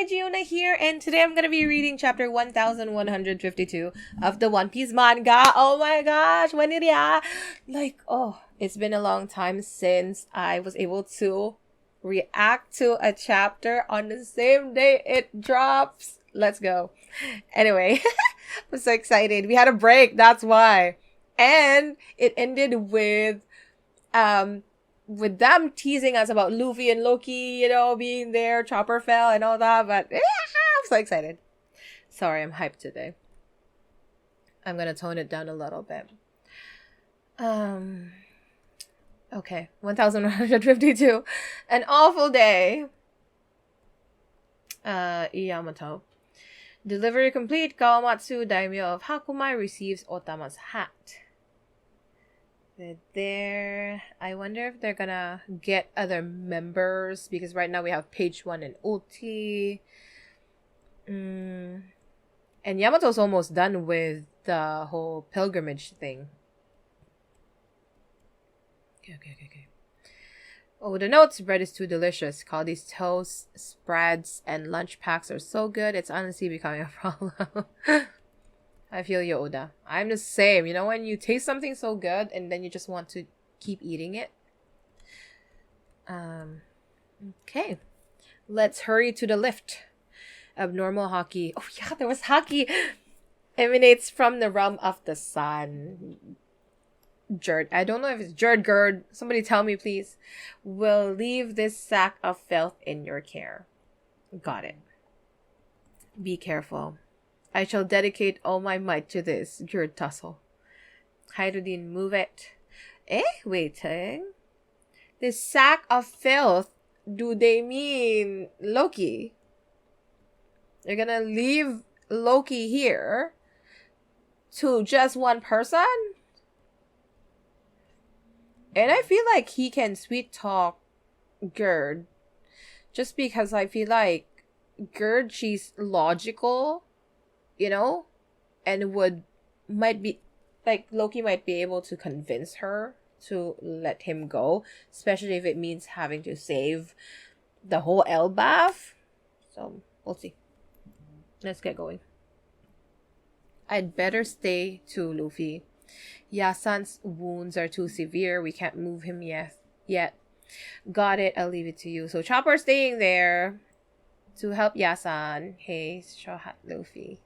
Giona here, and today I'm gonna be reading chapter 1152 of the One Piece manga. Oh my gosh, when did ya? It's been a long time since I was able to react to a chapter on the same day it drops. Let's go. Anyway, I'm so excited. We had a break, that's why. And it ended with them teasing us about Luffy and Loki, being there, Chopper fell and all that, but I'm so excited. Sorry, I'm hyped today. I'm gonna tone it down a little bit. Okay, 1152. An awful day. Yamato. Delivery complete. Kawamatsu, daimyo of Hakumai, receives Otama's hat. There. I wonder if they're gonna get other members, because right now we have Page 1 and Ulti. And Yamato's almost done with the whole pilgrimage thing. Okay. Oh, the notes. Bread is too delicious. Caldi's toast, spreads, and lunch packs are so good, it's honestly becoming a problem. I feel you, Oda. I'm the same. You know when you taste something so good and then you just want to keep eating it? Okay. Let's hurry to the lift. Abnormal hockey. Oh yeah, there was hockey. Emanates from the realm of the sun. Jerd. I don't know if it's Gerd. Somebody tell me, please. Will leave this sack of filth in your care. Got it. Be careful. I shall dedicate all my might to this, Gerd tussle. Hydrodine, move it. Waiting. This sack of filth, do they mean Loki? You're gonna leave Loki here to just one person? And I feel like he can sweet talk Gerd. Just because I feel like Gerd, she's logical, and Loki might be able to convince her to let him go, especially if it means having to save the whole Elbaf. So, we'll see. Let's get going. I'd better stay too, Luffy. Yasan's wounds are too severe. We can't move him yet. Got it. I'll leave it to you. So Chopper's staying there to help Yasan. Hey, Straw Hat Luffy.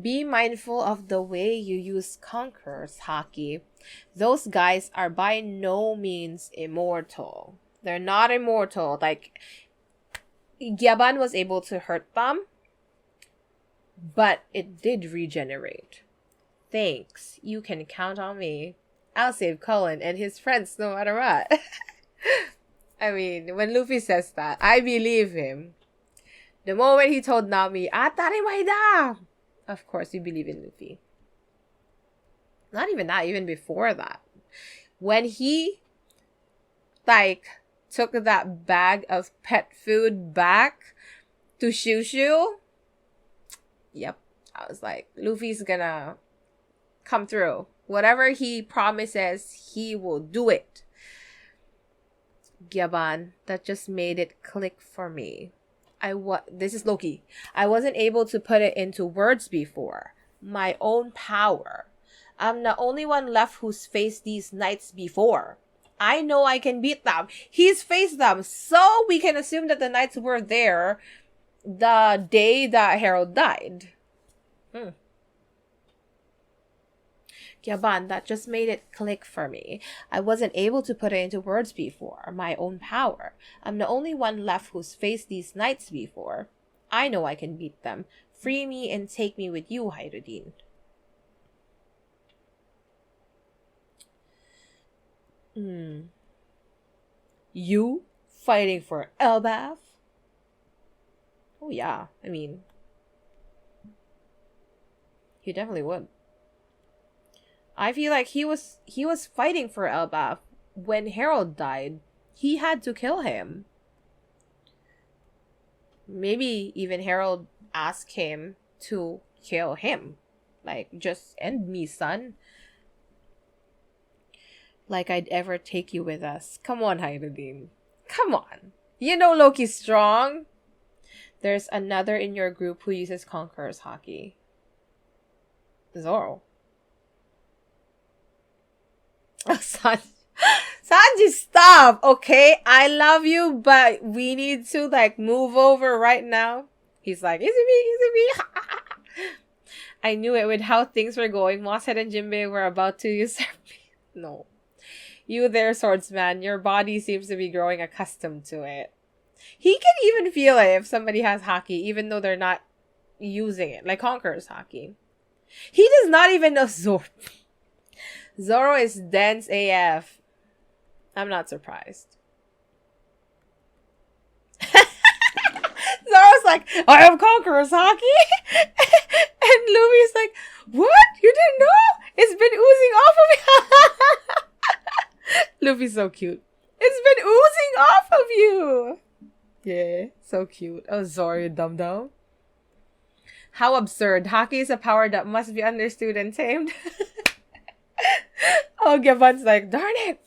Be mindful of the way you use conquerors, Haki. Those guys are by no means immortal. They're not immortal. Like, Gyaban was able to hurt them, but it did regenerate. Thanks. You can count on me. I'll save Cullen and his friends no matter what. I mean, when Luffy says that, I believe him. The moment he told Nami, Atari Maida! Of course, you believe in Luffy. Not even that, even before that. When he, took that bag of pet food back to Shushu, yep, I was like, Luffy's gonna come through. Whatever he promises, he will do it. Gyaban, that just made it click for me. This is Loki. I wasn't able to put it into words before. My own power. I'm the only one left who's faced these knights before. I know I can beat them. He's faced them, so we can assume that the knights were there the day that Harold died. Gyaban, that just made it click for me. I wasn't able to put it into words before. My own power. I'm the only one left who's faced these knights before. I know I can beat them. Free me and take me with you, Hydrodine. You fighting for Elbaf? Oh yeah, I mean, he definitely would. I feel like he was fighting for Elbaf when Harold died. He had to kill him. Maybe even Harold asked him to kill him. Like, just end me, son. Like I'd ever take you with us. Come on, Hydrodine. Come on. You know Loki's strong. There's another in your group who uses Conqueror's Haki. Zoro. Oh, Sanji, stop, okay? I love you, but we need to, like, move over right now. He's like, is it me? I knew it with how things were going. Mosshead and Jinbei were about to usurp me. No. You there, swordsman. Your body seems to be growing accustomed to it. He can even feel it if somebody has Haki, even though they're not using it. Like Conqueror's Haki. He does not even know Zoro. Zoro is dense AF. I'm not surprised. Zoro's like, I have Conqueror's Haki. And Luffy's like, what? You didn't know? It's been oozing off of me. Luffy's so cute. It's been oozing off of you. Yeah, so cute. Oh, Zoro, you dum-dum. How absurd. Haki is a power that must be understood and tamed. Oh, Gavan's like, darn it.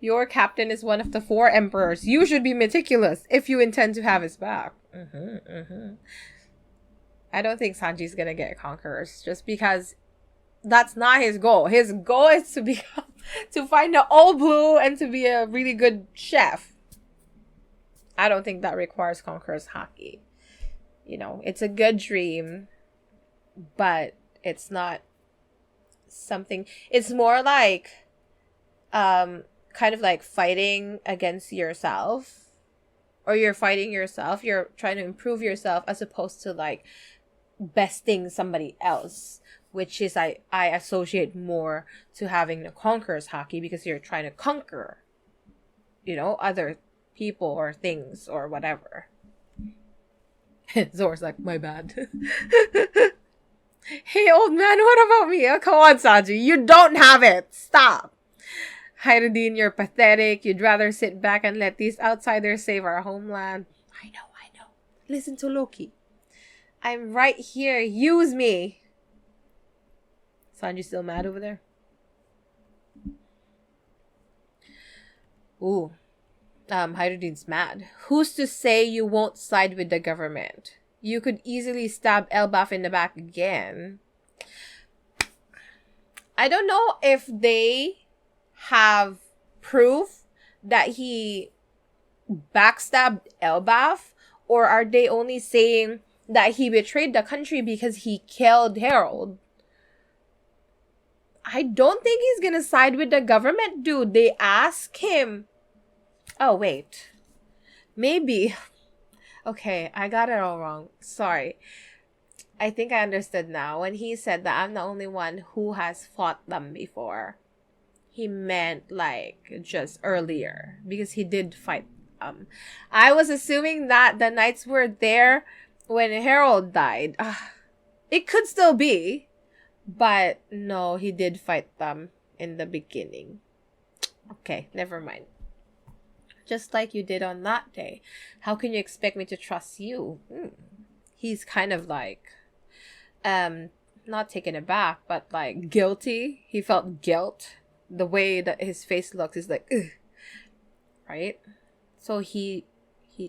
Your captain is one of the 4 emperors. You should be meticulous if you intend to have his back. I don't think Sanji's gonna get conquerors just because that's not his goal. His goal is to become, to find the old blue and to be a really good chef. I don't think that requires Conqueror's Haki. You know, it's a good dream, but it's not something. It's more like, kind of like fighting against yourself, or you're fighting yourself. You're trying to improve yourself as opposed to like besting somebody else, which is I associate more to having the Conqueror's Haki because you're trying to conquer, you know, other people or things or whatever. Zoro's like, my bad. Hey, old man, what about me? Oh, come on, Sanji. You don't have it. Stop. Hyrodine, you're pathetic. You'd rather sit back and let these outsiders save our homeland. I know. Listen to Loki. I'm right here. Use me. Sanji still mad over there? Ooh. Hydrogene's mad. Who's to say you won't side with the government? You could easily stab Elbaf in the back again. I don't know if they have proof that he backstabbed Elbaf, or are they only saying that he betrayed the country because he killed Harold? I don't think he's gonna side with the government, dude. They ask him. Oh, wait. Maybe. Okay, I got it all wrong. Sorry. I think I understood now. When he said that I'm the only one who has fought them before, he meant like just earlier, because he did fight them. I was assuming that the knights were there when Harold died. It could still be, but no, he did fight them in the beginning. Okay, never mind. Just like you did on that day. How can you expect me to trust you? He's kind of like, not taken aback, but like guilty. He felt guilt. The way that his face looks is like, ugh. Right? So he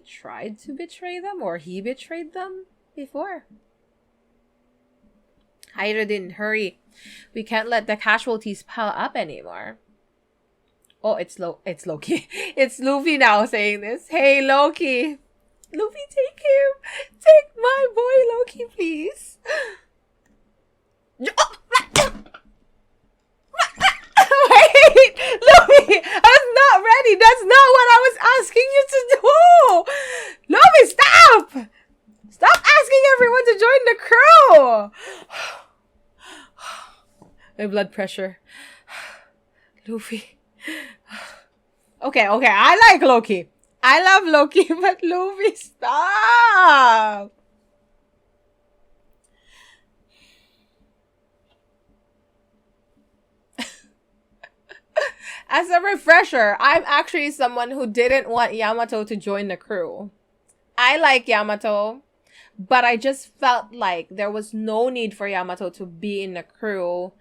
tried to betray them, or he betrayed them before. Hyrodin, hurry. We can't let the casualties pile up anymore. Oh, it's Loki. It's Luffy now saying this. Hey, Loki. Luffy, take him. Take my boy Loki, please. Wait, Luffy, I was not ready. That's not what I was asking you to do. Luffy, stop. Stop asking everyone to join the crew. My blood pressure. Luffy. Okay, I like Loki. I love Loki, but Luffy, stop! As a refresher, I'm actually someone who didn't want Yamato to join the crew. I like Yamato, but I just felt like there was no need for Yamato to be in the crew.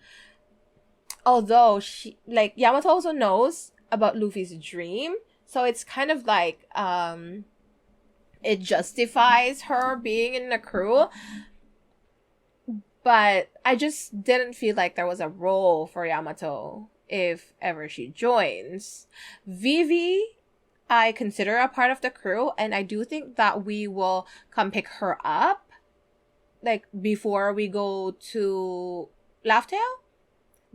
Although Yamato also knows about Luffy's dream, So it's kind of like it justifies her being in the crew. But I just didn't feel like there was a role for Yamato if ever she joins. Vivi, I consider a part of the crew, and I do think that we will come pick her up, like, before we go to Laugh Tale.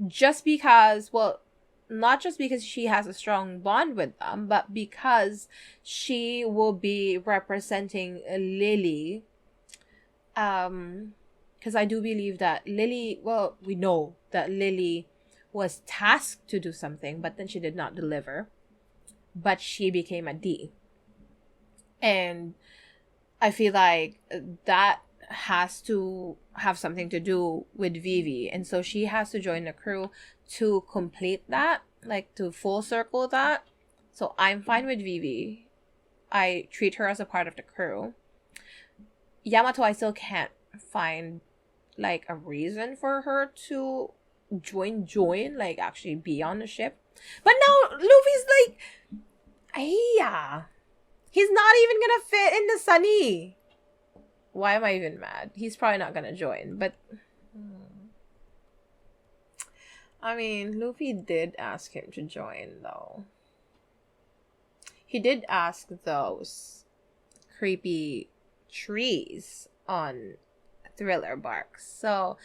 Just because, well, not just because she has a strong bond with them, but because she will be representing Lily. Because I do believe that Lily, well, we know that Lily was tasked to do something, but then she did not deliver. But she became a D. And I feel like that has to have something to do with Vivi. And so she has to join the crew to complete that, like to full circle that. So I'm fine with Vivi. I treat her as a part of the crew. Yamato, I still can't find like a reason for her to join, like actually be on the ship. But now Luffy's like, yeah, he's not even gonna fit in the Sunny. Why am I even mad? He's probably not gonna join, but I mean, Luffy did ask him to join though. He did ask those creepy trees on Thriller Bark. So,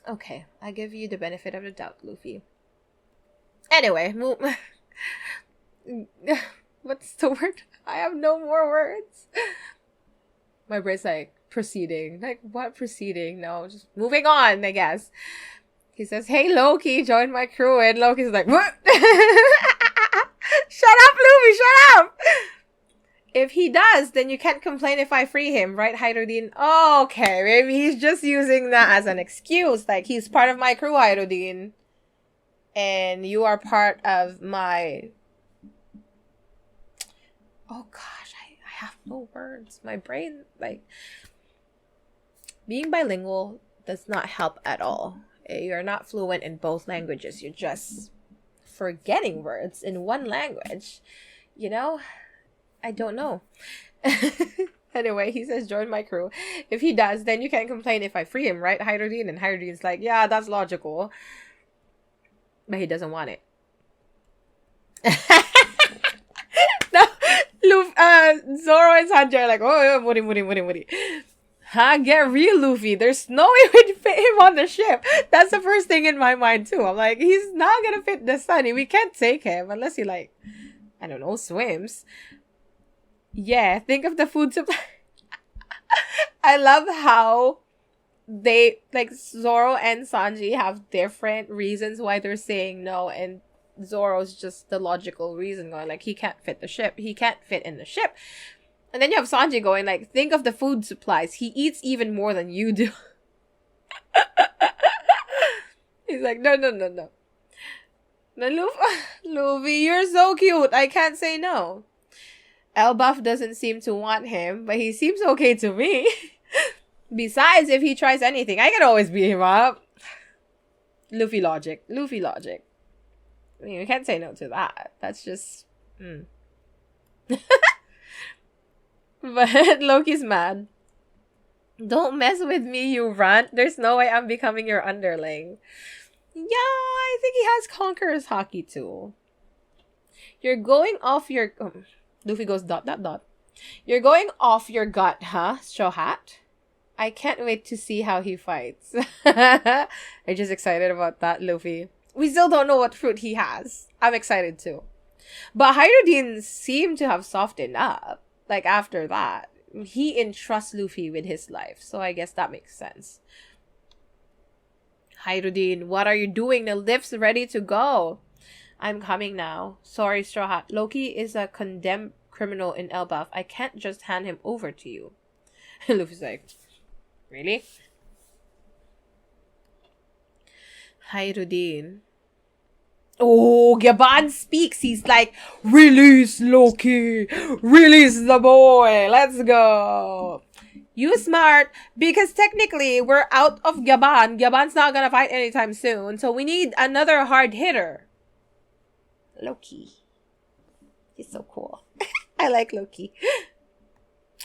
okay, I give you the benefit of the doubt, Luffy. Anyway, what's the word? I have no more words. My brain's like, proceeding. Like, what proceeding? No, just moving on, I guess. He says, hey, Loki, join my crew. And Loki's like, what? Shut up, Luffy, shut up! If he does, then you can't complain if I free him, right, Hydrodine? Okay, maybe he's just using that as an excuse. Like, he's part of my crew, Hydrodine. And you are part of my... Oh, gosh, I have no words. My brain, like... Being bilingual does not help at all. You're not fluent in both languages. You're just forgetting words in one language. You know? I don't know. Anyway, he says, join my crew. If he does, then you can't complain if I free him, right, Hydrodine? And Hydrodine's like, yeah, that's logical. But he doesn't want it. No, Zoro and Sanji are like, oh, Woody. Huh? Get real, Luffy. There's no way we'd fit him on the ship. That's the first thing in my mind, too. I'm like, he's not gonna fit the Sunny. We can't take him unless he, like, I don't know, swims. Yeah, think of the food supply. I love how they, like, Zoro and Sanji have different reasons why they're saying no, and Zoro's just the logical reason going, like, he can't fit the ship. He can't fit in the ship. And then you have Sanji going, like, think of the food supplies. He eats even more than you do. He's like, no. No, Luffy, you're so cute. I can't say no. Elbaf doesn't seem to want him, but he seems okay to me. Besides, if he tries anything, I can always beat him up. Luffy logic. I mean, we can't say no to that. That's just... But Loki's mad. Don't mess with me, you runt. There's no way I'm becoming your underling. Yeah, I think he has Conqueror's Hockey too. You're going off your... Luffy goes ... You're going off your gut, huh, Straw Hat? I can't wait to see how he fights. I'm just excited about that, Luffy. We still don't know what fruit he has. I'm excited too. But Hydrodine seemed to have softened up. Like, after that. He entrusts Luffy with his life. So I guess that makes sense. Hydrodine, what are you doing? The lift's ready to go. I'm coming now. Sorry, Straw Hat. Loki is a condemned criminal in Elbaf. I can't just hand him over to you. Luffy's like, really? Hydrodine. Oh, Gaban speaks. He's like, release Loki. Release the boy. Let's go. You smart. Because technically, we're out of Gaban. Gaban's not gonna fight anytime soon. So we need another hard hitter. Loki. He's so cool. I like Loki.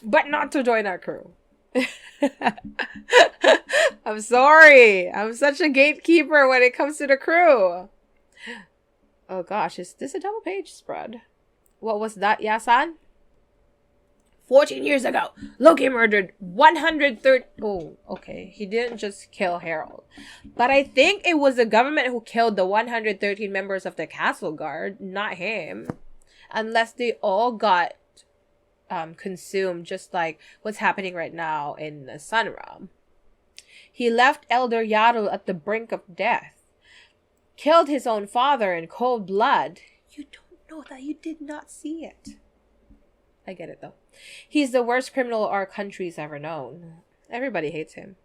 But not to join our crew. I'm sorry. I'm such a gatekeeper when it comes to the crew. Oh gosh, is this a double page spread? What was that, Yasan? 14 years ago, Loki murdered 130... Oh, okay. He didn't just kill Harold. But I think it was the government who killed the 113 members of the castle guard, not him. Unless they all got consumed, just like what's happening right now in the Sun Realm. He left Elder Yarl at the brink of death. Killed his own father in cold blood. You don't know that. You did not see it. I get it, though. He's the worst criminal our country's ever known. Everybody hates him.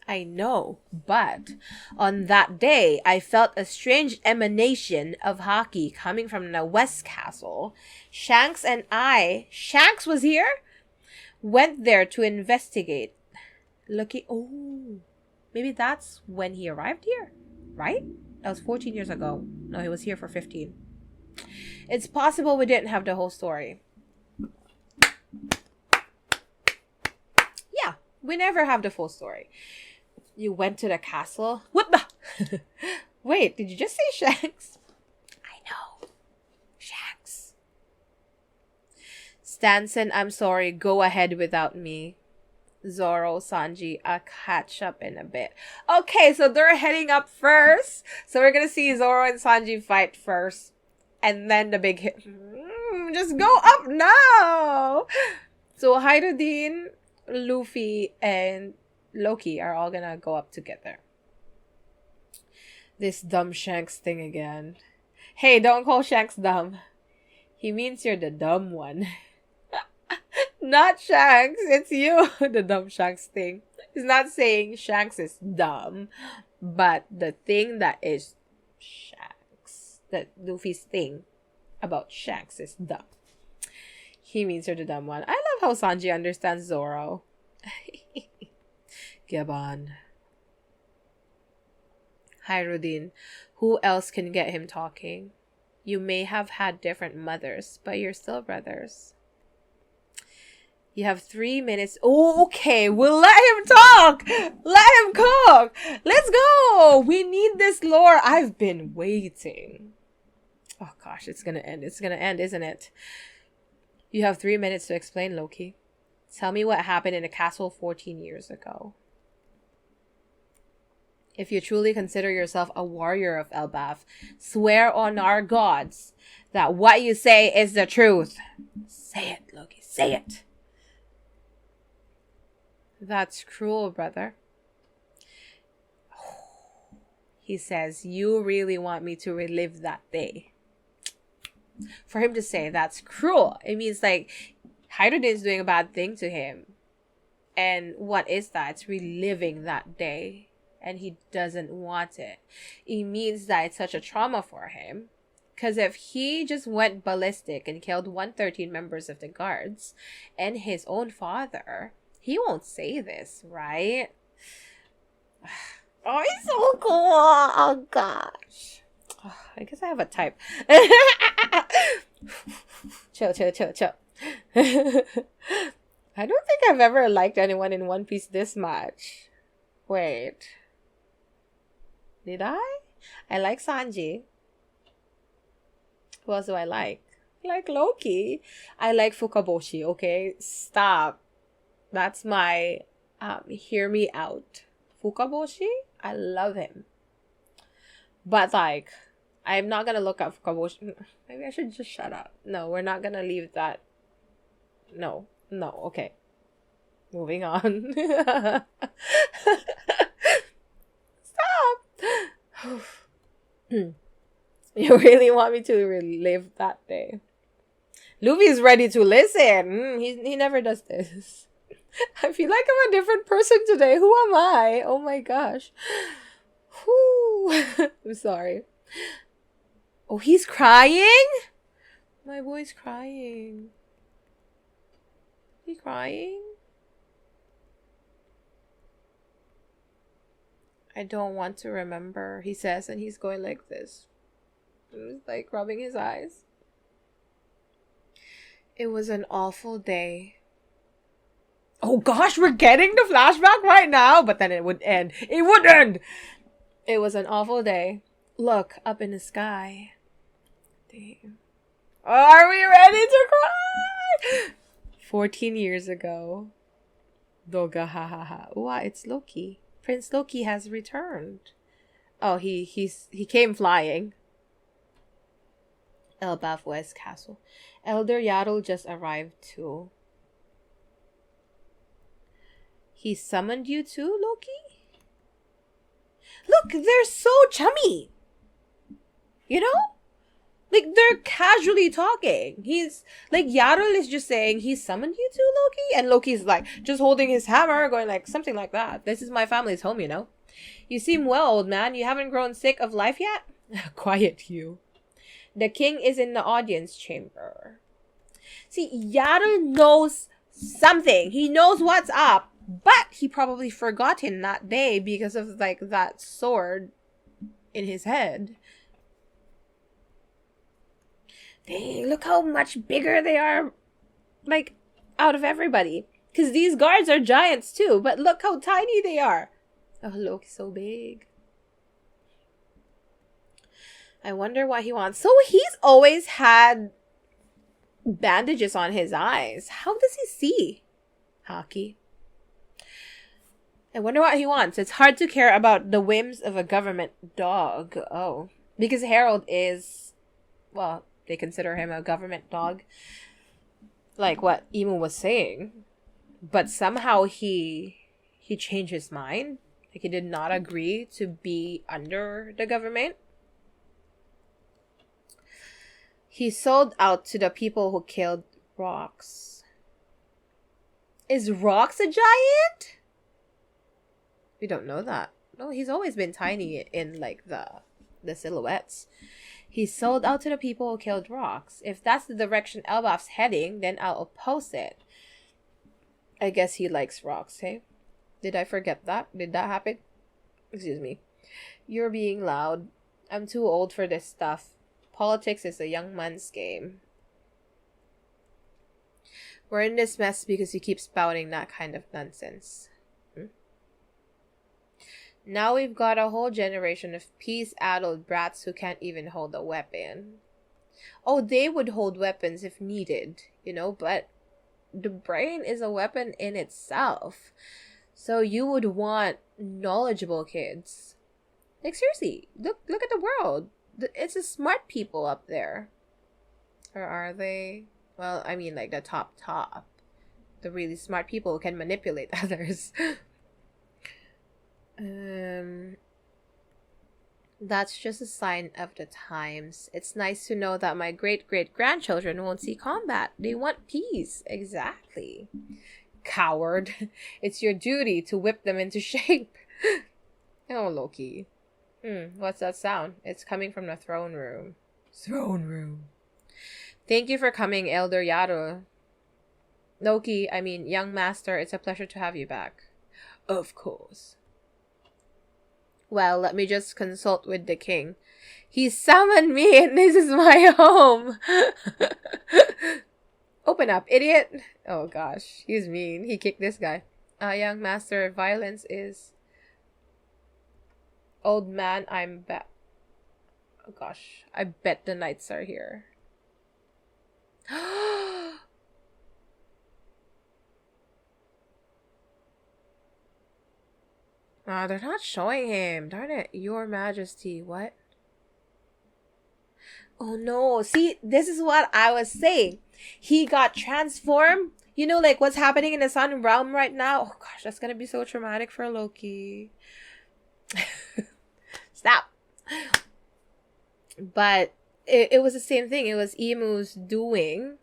I know, but on that day, I felt a strange emanation of haki coming from the West Castle. Shanks and I... Shanks was here? Went there to investigate. Oh, maybe that's when he arrived here, right? That was 14 years ago. No, he was here for 15. It's possible we didn't have the whole story. Yeah, we never have the full story. You went to the castle? What the? Wait, did you just say Shanks? I know. Shanks. Stanson, I'm sorry. Go ahead without me. Zoro, Sanji, I'll catch up in a bit. Okay, so they're heading up first. So we're gonna see Zoro and Sanji fight first. And then the big hit. Just go up now! So Hyruddin, Luffy, and Loki are all gonna go up together. This dumb Shanks thing again. Hey, don't call Shanks dumb. He means you're the dumb one. Not Shanks, it's you, the dumb Shanks thing. He's not saying Shanks is dumb, but the thing that is Shanks, that Luffy's thing about Shanks is dumb. He means you're the dumb one. I love how Sanji understands Zoro. Gibbon. Hyruddin, who else can get him talking? You may have had different mothers, but you're still brothers. You have 3 minutes. Oh, okay. We'll let him talk. Let him cook. Let's go. We need this lore. I've been waiting. Oh, gosh. It's going to end. It's going to end, isn't it? You have 3 minutes to explain, Loki. Tell me what happened in the castle 14 years ago. If you truly consider yourself a warrior of Elbaf, swear on our gods that what you say is the truth. Say it, Loki. Say it. That's cruel, brother. He says, you really want me to relive that day. For him to say that's cruel, it means like Hyruddin is doing a bad thing to him. And what is that? It's reliving that day. And he doesn't want it. It means that it's such a trauma for him. Because if he just went ballistic and killed 113 members of the guards and his own father, he won't say this, right? Oh, he's so cool. Oh, gosh. Oh, I guess I have a type. Chill. I don't think I've ever liked anyone in One Piece this much. Wait. Did I? I like Sanji. Who else do I like? I like Loki. I like Fukaboshi, okay? Stop. That's my hear me out. Fukaboshi? I love him. But like, I'm not gonna look up Fukaboshi. Maybe I should just shut up. No, we're not gonna leave that. No, okay. Moving on. Stop! You really want me to relive that day? Luffy's ready to listen. He never does this. I feel like I'm a different person today. Who am I? Oh my gosh. Whew. I'm sorry. Oh, he's crying? My boy's crying. He crying? I don't want to remember, he says, and he's going like this. He was like rubbing his eyes. It was an awful day. Oh gosh, we're getting the flashback right now, but then it would end. It would end! It was an awful day. Look, up in the sky. Damn. Are we ready to cry? 14 years ago. Doga ha ha ha. Wow, it's Loki. Prince Loki has returned. Oh, he came flying. Elbaf West Castle. Elder Yaddle just arrived too. He summoned you too, Loki? Look, they're so chummy. You know? Like, they're casually talking. He's, like, Yaddle is just saying, he summoned you too, Loki? And Loki's, like, just holding his hammer, going, like, something like that. This is my family's home, you know? You seem well, old man. You haven't grown sick of life yet? Quiet, you. The king is in the audience chamber. See, Yaddle knows something. He knows what's up. But he probably forgot him that day because of, like, that sword in his head. Dang, look how much bigger they are, like, out of everybody. Because these guards are giants, too. But look how tiny they are. Oh, Loki's so big. I wonder what he wants. So he's always had bandages on his eyes. How does he see? Hockey. I wonder what he wants. It's hard to care about the whims of a government dog. Oh. Because Harold is, well, they consider him a government dog. Like what Emu was saying. But somehow he changed his mind. Like he did not agree to be under the government. He sold out to the people who killed Rox. Is Rox a giant? We don't know that. No, he's always been tiny in like the silhouettes. He sold out to the people who killed Rox. If that's the direction Elbaf's heading, then I'll oppose it. I guess he likes Rox, hey? Did I forget that? Did that happen? Excuse me. You're being loud. I'm too old for this stuff. Politics is a young man's game. We're in this mess because you keep spouting that kind of nonsense. Now we've got a whole generation of peace-addled brats who can't even hold a weapon. Oh, they would hold weapons if needed, you know, but the brain is a weapon in itself. So you would want knowledgeable kids. Like, seriously, look at the world. It's the smart people up there. Or are they? Well, I mean, like, the top. The really smart people who can manipulate others. That's just a sign of the times. It's nice to know that my great-great-grandchildren won't see combat. They want peace. Exactly. Coward. It's your duty to whip them into shape. Oh, Loki. What's that sound? It's coming from the throne room. Throne room. Thank you for coming, Elder Yaddle. Loki, I mean, young master, it's a pleasure to have you back. Of course. Well, let me just consult with the king. He summoned me and this is my home. Open up, idiot. Oh gosh, he's mean. He kicked this guy. Young master, violence is... Old man, I'm back. Oh gosh, I bet the knights are here. They're not showing him. Darn it. Your Majesty. What? Oh no. See, this is what I was saying. He got transformed. You know, like what's happening in the Sun Realm right now? Oh gosh, that's gonna be so traumatic for Loki. Stop. But it was the same thing. It was Emu's doing.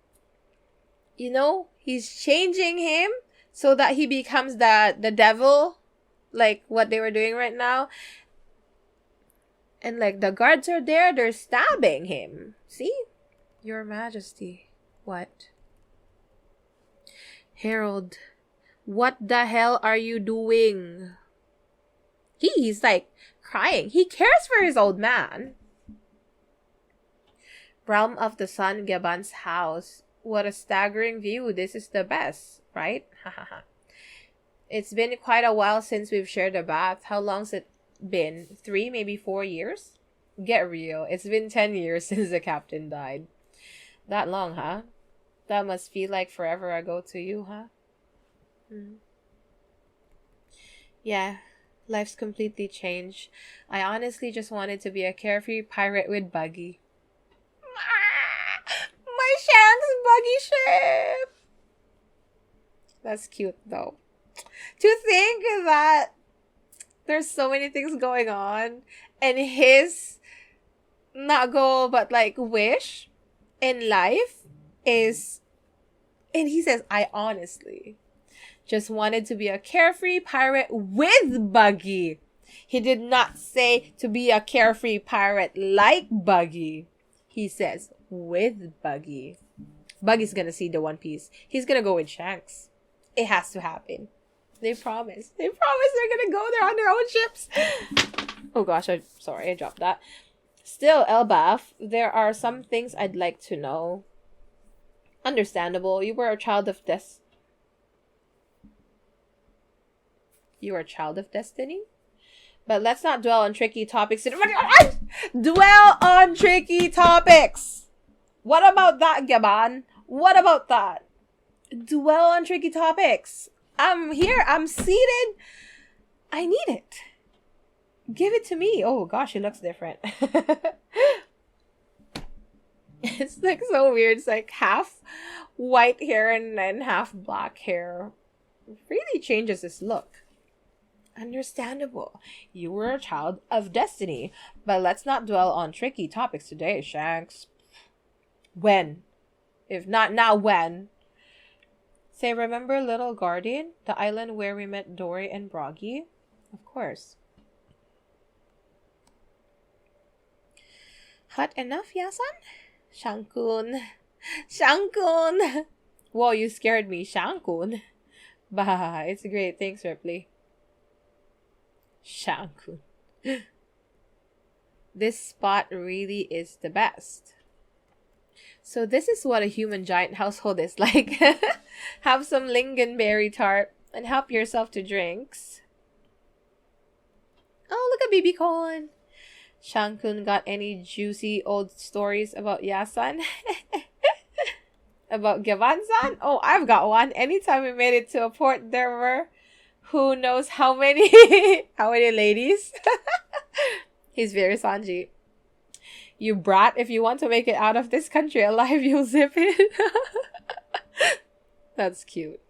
You know, he's changing him so that he becomes the devil. Like what they were doing right now. And like the guards are there, they're stabbing him. See? Your Majesty. What? Harold, what the hell are you doing? He's like crying. He cares for his old man. Realm of the Sun, Gaban's house. What a staggering view. This is the best, right? Hahaha. It's been quite a while since we've shared a bath. How long's it been? 3, maybe 4 years? Get real. It's been 10 years since the captain died. That long, huh? That must feel like forever ago to you, huh? Mm. Yeah, life's completely changed. I honestly just wanted to be a carefree pirate with buggy. My Shanks buggy ship! That's cute, though. To think that there's so many things going on, and his not goal but like wish in life is, and he says, I honestly just wanted to be a carefree pirate with buggy. He did not say to be a carefree pirate like Buggy. He says with Buggy. Buggy's gonna see the One Piece. He's gonna go with Shanks. It has to happen. They promise. They promise they're gonna go there on their own ships. Oh gosh, I dropped that. Still, Elbaf, there are some things I'd like to know. Understandable. You were a child of You are a child of destiny? But let's not dwell on tricky topics. Dwell on tricky topics! What about that, Gaban? What about that? Dwell on tricky topics. I'm here. I'm seated. I need it. Give it to me. Oh gosh, it looks different. It's like so weird. It's like half white hair and then half black hair. It really changes his look. Understandable. You were a child of destiny. But let's not dwell on tricky topics today, Shanks. When? If not now, when? Say, remember Little Guardian? The island where we met Dory and Broggy? Of course. Hot enough, Yasan? Shankun. Shankun! Whoa, you scared me. Shankun. Bah, it's great. Thanks, Ripley. Shankun. This spot really is the best. So this is what a human giant household is like. Have some lingonberry tart and help yourself to drinks. Oh, look at baby corn. Shankun got any juicy old stories about Yasan? About Gavan-san? Oh, I've got one. Anytime we made it to a port, there were who knows how many ladies. He's very Sanji. You brat, if you want to make it out of this country alive, you'll zip it. That's cute.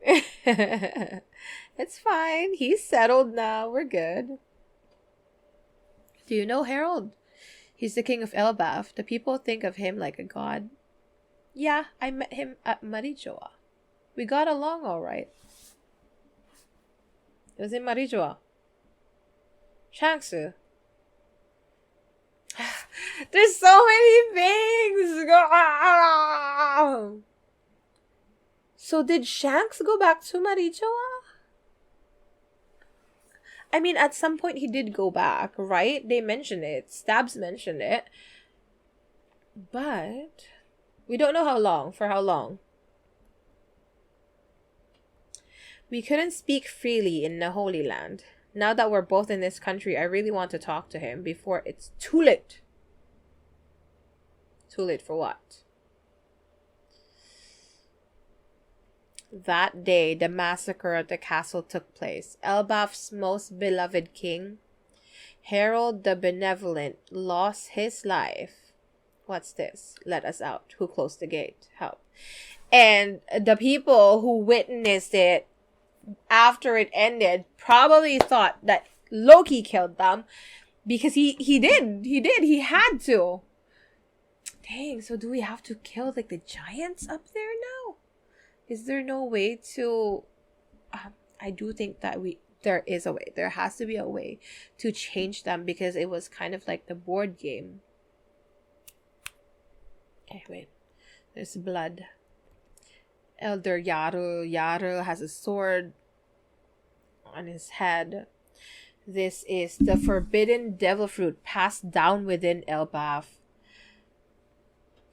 It's fine. He's settled now. We're good. Do you know Harold? He's the king of Elbaf. The people think of him like a god. Yeah, I met him at Marijoa. We got along all right. It was in Marijoa. Shanksu. There's so many things. So did Shanks go back to Marijoa? I mean, at some point he did go back, right? They mentioned it. Stabs mentioned it. But we don't know how long. For how long? We couldn't speak freely in the Holy Land. Now that we're both in this country, I really want to talk to him before it's too late. Too late for what? That day, the massacre at the castle took place. Elbaf's most beloved king, Harold the Benevolent, lost his life. What's this? Let us out. Who closed the gate? Help. And the people who witnessed it after it ended probably thought that Loki killed them because he had to. Dang, so do we have to kill like the giants up there now? Is there no way to I do think that there is a way. There has to be a way to change them because it was kind of like the board game. Okay, wait. There's blood. Elder Yaru has a sword on his head. This is the forbidden devil fruit passed down within Elbaf.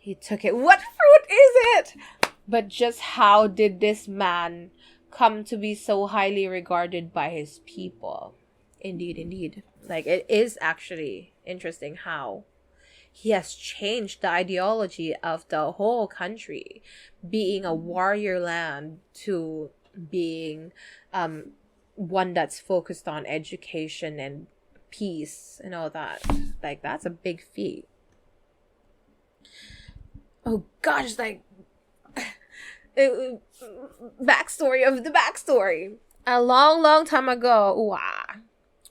He took it. What fruit is it? But just how did this man come to be so highly regarded by his people? Indeed, indeed. Like, it is actually interesting how he has changed the ideology of the whole country, being a warrior land to being one that's focused on education and peace and all that. Like, that's a big feat. Oh gosh, like backstory of the backstory. A long, long time ago,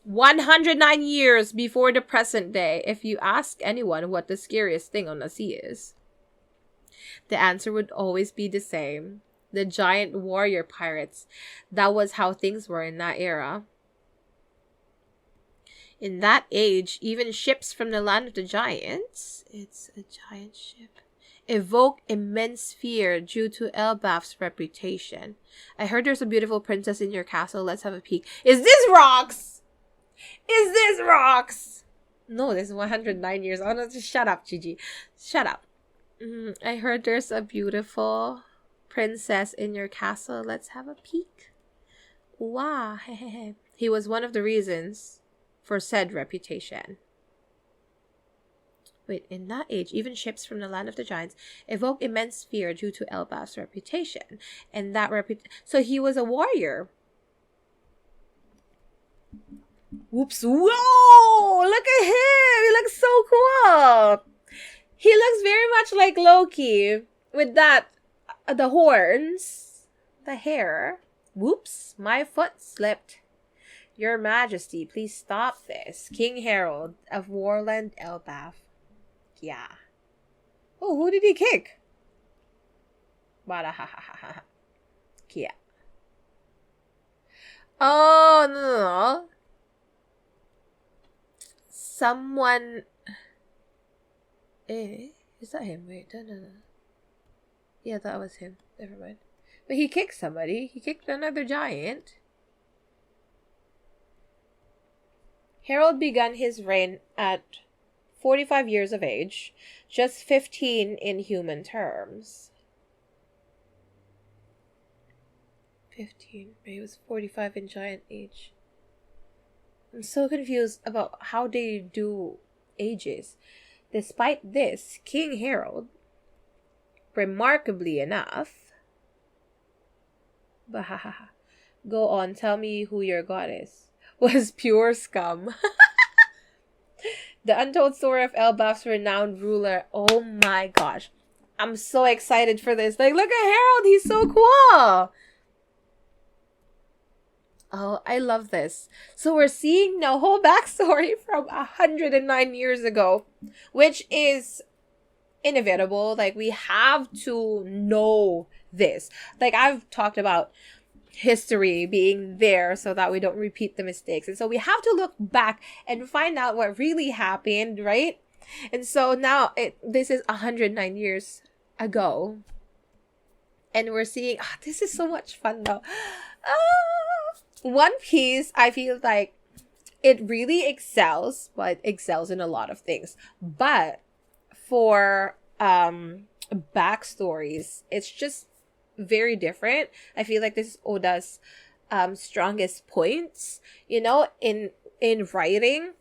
109 years before the present day, if you ask anyone what the scariest thing on the sea is, the answer would always be the same. The giant warrior pirates. That was how things were in that era. In that age, even ships from the land of the giants, it's a giant ship, evoke immense fear due to Elbaf's reputation. I heard there's a beautiful princess in your castle. Let's have a peek. Is this rocks? Is this rocks? No, this is 109 years. Oh, no, just shut up, Gigi. Shut up. I heard there's a beautiful princess in your castle. Let's have a peek. Wow. He was one of the reasons for said reputation. Wait, in that age, even ships from the land of the giants evoke immense fear due to Elbaf's reputation. And that so he was a warrior. Whoops. Whoa! Look at him! He looks so cool! He looks very much like Loki with that, the horns, the hair. Whoops, my foot slipped. Your Majesty, please stop this. King Harold of Warland Elbaf. Yeah. Oh, who did he kick? Yeah. Oh, no. Someone... is that him? Wait, no. Yeah, that was him. Never mind. But he kicked somebody. He kicked another giant. Harold began his reign at 45 years of age, just 15 in human terms. 15. He was 45 in giant age. I'm so confused about how they do ages. Despite this, King Harold, remarkably enough, go on, tell me who your god is, was pure scum. The untold story of Elbaf's renowned ruler. Oh my gosh. I'm so excited for this. Like, look at Harold. He's so cool. Oh, I love this. So we're seeing the whole backstory from 109 years ago, which is inevitable. Like, we have to know this. Like, I've talked about history being there so that we don't repeat the mistakes. And so we have to look back and find out what really happened, right? And so now this is 109 years ago. And we're seeing, this is so much fun though. One Piece, I feel like it really excels, but excels in a lot of things. But for backstories, it's just very different. I feel like this is Oda's strongest points. You know, in writing,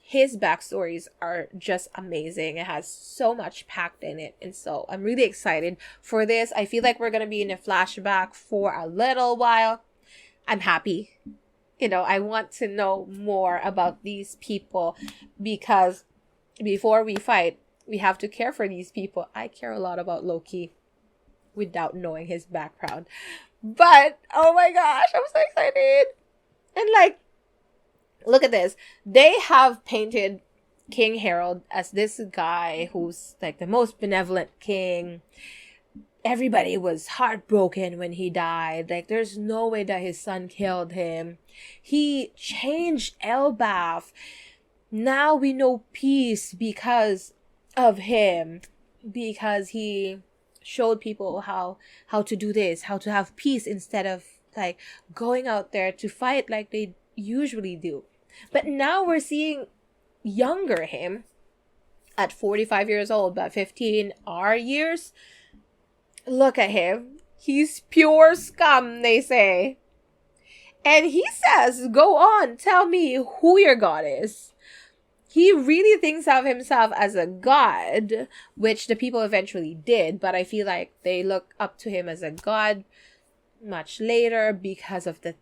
his backstories are just amazing. It has so much packed in it. And so I'm really excited for this. I feel like we're going to be in a flashback for a little while. I'm happy. You know, I want to know more about these people because before we fight, we have to care for these people. I care a lot about Loki without knowing his background. But, oh my gosh, I'm so excited. And like, look at this. They have painted King Harold as this guy who's like the most benevolent king. Everybody was heartbroken when he died. Like, there's no way that his son killed him. He changed Elbaf. Now we know peace because of him. Because he showed people how to do this, how to have peace instead of like going out there to fight like they usually do. But now we're seeing younger him at 45 years old, but 15 are years. Look at him. He's pure scum, they say. And he says, go on, tell me who your god is. He really thinks of himself as a god, which the people eventually did, but I feel like they look up to him as a god much later because of the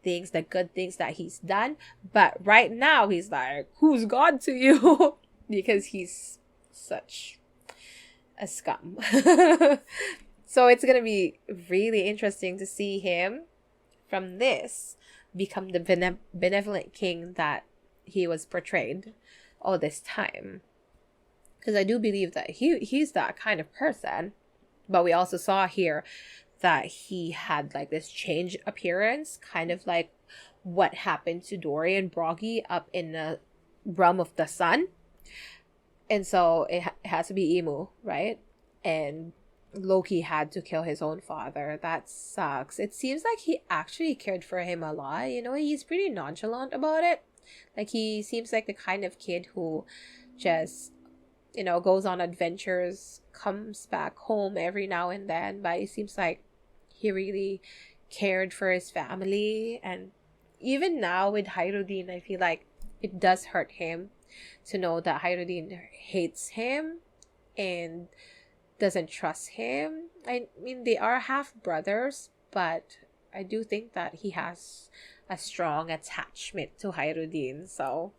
good things that he's done. But right now, he's like, who's god to you? Because he's such a scum. So it's gonna be really interesting to see him from this become the benevolent king that he was portrayed all this time. Because I do believe that he's that kind of person. But we also saw here that he had like this change appearance, kind of like what happened to Dory and Broggy up in the realm of the sun. And so it has to be Emu, right? And Loki had to kill his own father. That sucks. It seems like he actually cared for him a lot. You know, he's pretty nonchalant about it. Like, he seems like the kind of kid who just, you know, goes on adventures, comes back home every now and then. But it seems like he really cared for his family. And even now with Hyrule, I feel like it does hurt him to know that Hyrule hates him and doesn't trust him. I mean, they are half brothers, but I do think that he has a strong attachment to Hyrule. So,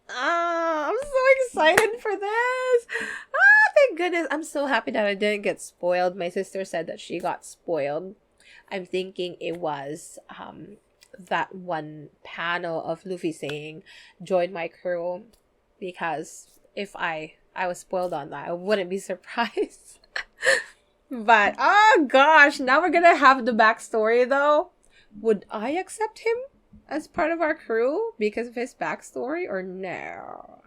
I'm so excited for this. Thank goodness. I'm so happy that I didn't get spoiled. My sister said that she got spoiled. I'm thinking it was that one panel of Luffy saying, join my crew, because if I was spoiled on that, I wouldn't be surprised. But, oh gosh, now we're gonna have the backstory though. Would I accept him as part of our crew because of his backstory, or no?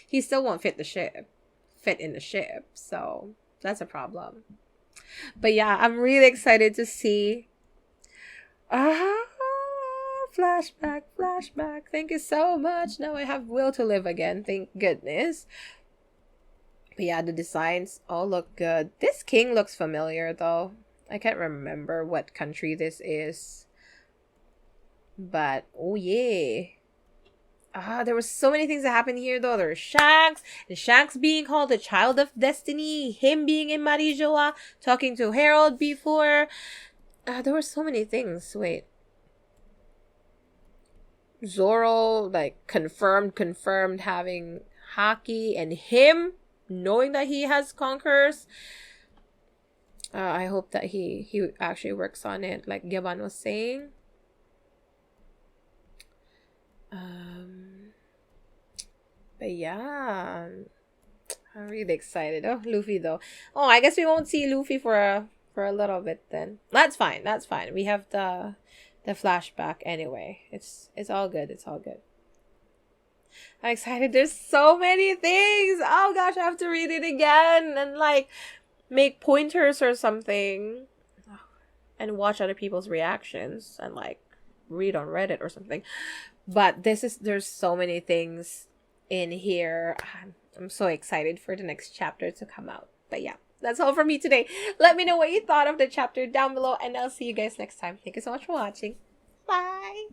He still won't fit in the ship, so that's a problem. But yeah, I'm really excited to see. Flashback. Thank you so much. Now I have will to live again. Thank goodness. But yeah, the designs all look good. This king looks familiar though. I can't remember what country this is. But, oh yeah. There were so many things that happened here though. There was Shanks. And Shanks being called the Child of Destiny. Him being in Marijoa. Talking to Harold before. There were so many things. Wait. Zoro, like, confirmed having Haki, and him knowing that he has Conquerors. I hope that he actually works on it, like Gaban was saying. But yeah, I'm really excited. Oh, Luffy though. Oh, I guess we won't see Luffy for a little bit then. That's fine. We have the flashback anyway. It's all good. I'm excited. There's so many things. Oh gosh, I have to read it again and like make pointers or something and watch other people's reactions and like read on Reddit or something. But there's so many things in here. I'm so excited for the next chapter to come out. But yeah, that's all for me today. Let me know what you thought of the chapter down below, and I'll see you guys next time. Thank you so much for watching. Bye.